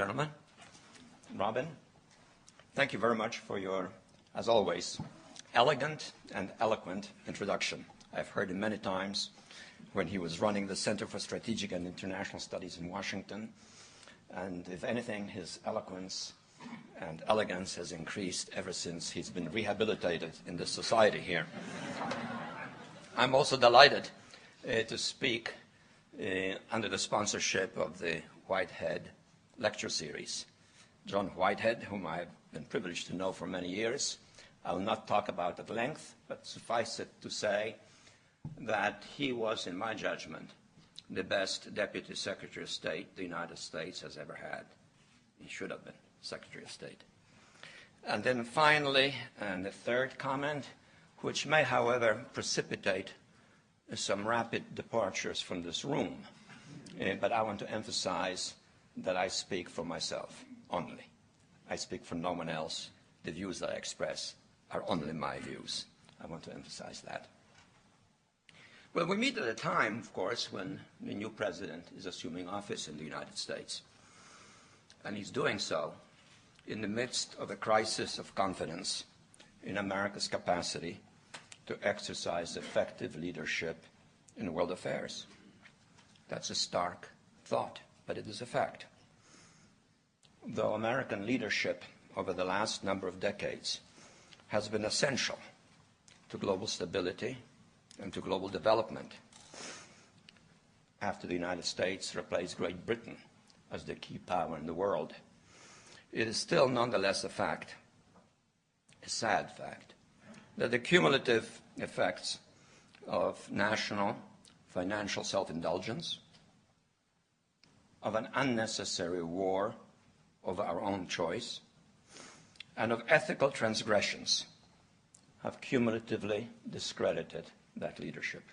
gentlemen. Robin, thank you very much for your, as always, elegant and eloquent introduction. I've heard him many times when he was running the Center for Strategic and International Studies in Washington. And if anything, his eloquence and elegance has increased ever since he's been rehabilitated in this society here. I'm also delighted to speak under the sponsorship of the Whitehead Lecture Series. John Whitehead, whom I've been privileged to know for many years, I will not talk about at length, but suffice it to say that he was, in my judgment, the best Deputy Secretary of State the United States has ever had. He should have been Secretary of State. And then finally, and the third comment, which may, however, precipitate some rapid departures from this room, but I want to emphasize that I speak for myself only. I speak for no one else. The views that I express are only my views. I want to emphasize that. Well, we meet at a time, of course, when the new president is assuming office in the United States. And he's doing so in the midst of a crisis of confidence in America's capacity to exercise effective leadership in world affairs. That's a stark thought, but it is a fact. Though American leadership over the last number of decades has been essential to global stability and to global development, after the United States replaced Great Britain as the key power in the world, it is still nonetheless a fact, a sad fact, that the cumulative effects of national financial self-indulgence, of an unnecessary war of our own choice, and of ethical transgressions have cumulatively discredited that leadership.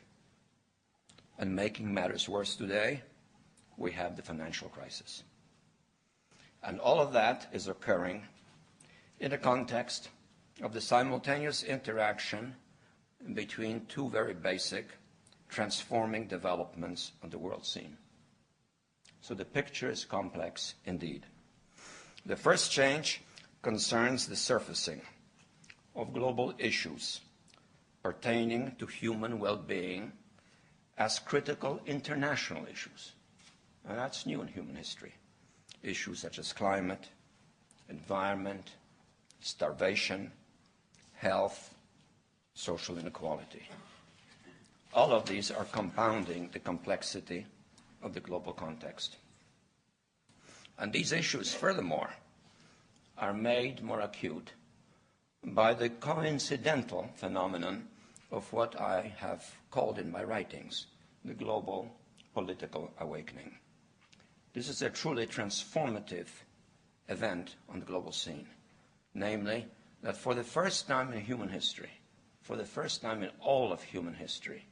And making matters worse today, we have the financial crisis. And all of that is occurring in the context of the simultaneous interaction between two very basic transforming developments on the world scene. So the picture is complex indeed. The first change concerns the surfacing of global issues pertaining to human well-being as critical international issues. And that's new in human history. Issues such as climate, environment, starvation, health, social inequality. All of these are compounding the complexity of the global context. And these issues, furthermore, are made more acute by the coincidental phenomenon of what I have called in my writings the global political awakening. This is a truly transformative event on the global scene, namely that for the first time in human history, for the first time in all of human history,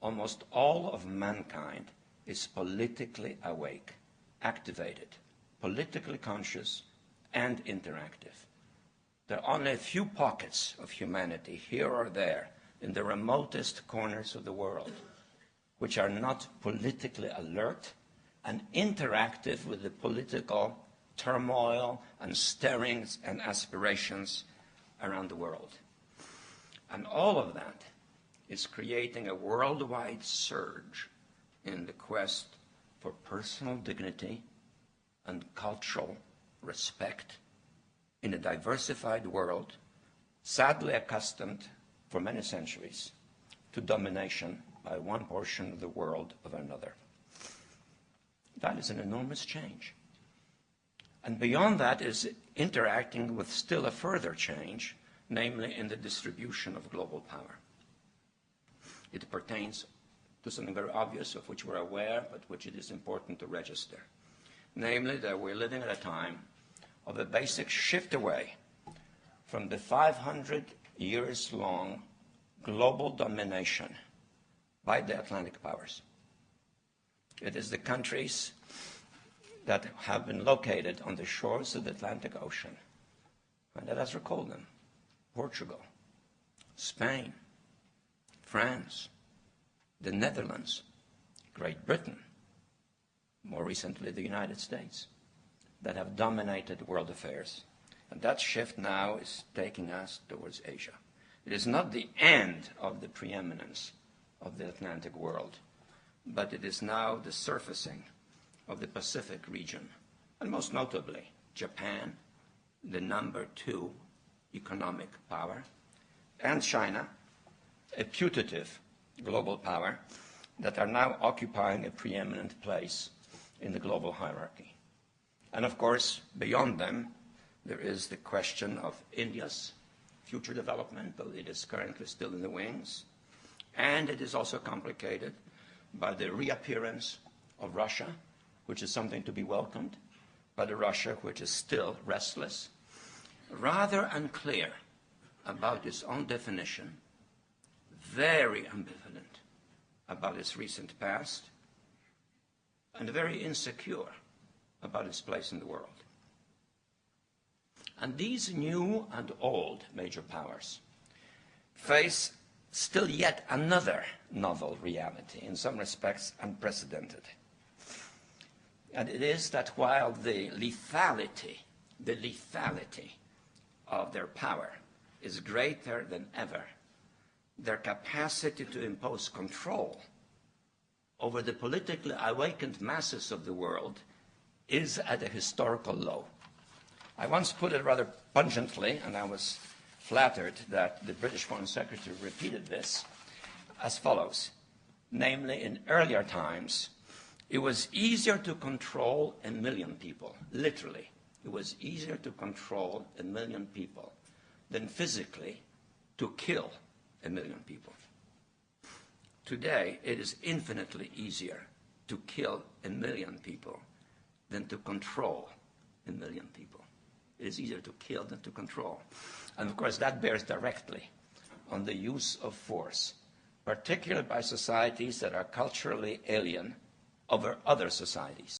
almost all of mankind is politically awake, activated, politically conscious, and interactive. There are only a few pockets of humanity here or there in the remotest corners of the world which are not politically alert and interactive with the political turmoil and stirrings and aspirations around the world. And all of that is creating a worldwide surge in the quest for personal dignity and cultural respect in a diversified world, sadly accustomed for many centuries to domination by one portion of the world over another. That is an enormous change. And beyond that is interacting with still a further change, namely in the distribution of global power. It pertains to something very obvious of which we're aware, but which it is important to register. Namely, that we're living at a time of a basic shift away from the 500 years long global domination by the Atlantic powers. It is the countries that have been located on the shores of the Atlantic Ocean, and let us recall them: Portugal, Spain, France, the Netherlands, Great Britain, more recently the United States, that have dominated world affairs. And that shift now is taking us towards Asia. It is not the end of the preeminence of the Atlantic world, but it is now the surfacing of the Pacific region, and most notably Japan, the #2 economic power, and China, a putative global power, that are now occupying a preeminent place in the global hierarchy. And of course, beyond them, there is the question of India's future development, but it is currently still in the wings. And it is also complicated by the reappearance of Russia, which is something to be welcomed, but a Russia which is still restless, rather unclear about its own definition, very ambivalent about its recent past, and very insecure about its place in the world. And these new and old major powers face still yet another novel reality, in some respects unprecedented. And it is that while the lethality of their power is greater than ever, their capacity to impose control over the politically awakened masses of the world is at a historical low. I once put it rather pungently, and I was flattered that the British Foreign Secretary repeated this, as follows. Namely, in earlier times, it was easier to control 1 million people, literally. It was easier to control 1 million people than physically to kill 1 million people. Today, it is infinitely easier to kill 1 million people than to control 1 million people. It is easier to kill than to control. And of course, that bears directly on the use of force, particularly by societies that are culturally alien over other societies.